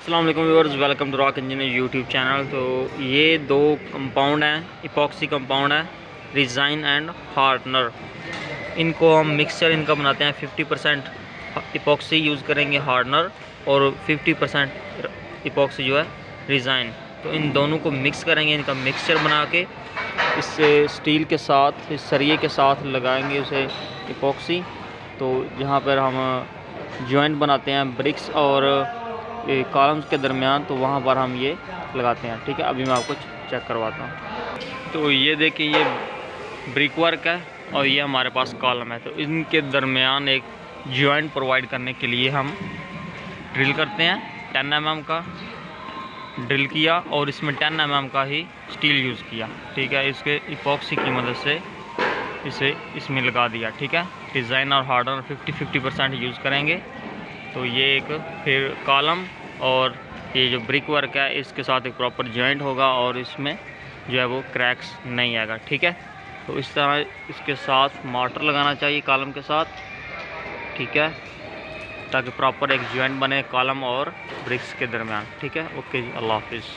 अस्सलाम वालेकुम viewers, welcome to rock engineer YouTube channel. तो ये दो कंपाउंड हैं, इपॉक्सी कंपाउंड है, रिजाइन एंड हार्डनर। इनको हम मिक्सचर इनका बनाते हैं। 50% इपॉक्सी यूज़ करेंगे हार्डनर और 50% इपॉक्सी जो है रिजाइन। तो इन दोनों को मिक्स करेंगे, इनका मिक्सचर बना के इससे स्टील के साथ, इस सरिये के साथ लगाएंगे उसे इपॉक्सी। तो जहाँ पर हम जॉइंट बनाते हैं ब्रिक्स और कॉलम्स के दरमियान, तो वहाँ पर हम ये लगाते हैं। ठीक है, अभी मैं आपको चेक करवाता हूँ। तो ये देखिए, ये ब्रिक वर्क है और ये हमारे पास कॉलम है। तो इनके दरमियान एक जॉइंट प्रोवाइड करने के लिए हम ड्रिल करते हैं। 10 mm का ड्रिल किया और इसमें 10 mm का ही स्टील यूज़ किया। ठीक है, इसके इपॉक्सी की मदद से इसे इसमें लगा दिया। ठीक है, डिज़ाइन और हार्डनर 50-50% यूज़ करेंगे। तो ये एक फिर कॉलम और ये जो ब्रिक वर्क है इसके साथ एक प्रॉपर जॉइंट होगा और इसमें जो है वो क्रैक्स नहीं आएगा। ठीक है, तो इस तरह इसके साथ मोटर लगाना चाहिए कॉलम के साथ। ठीक है, ताकि प्रॉपर एक जॉइंट बने कॉलम और ब्रिक्स के दरमियान। ठीक है, ओके जी, अल्लाह हाफिज़।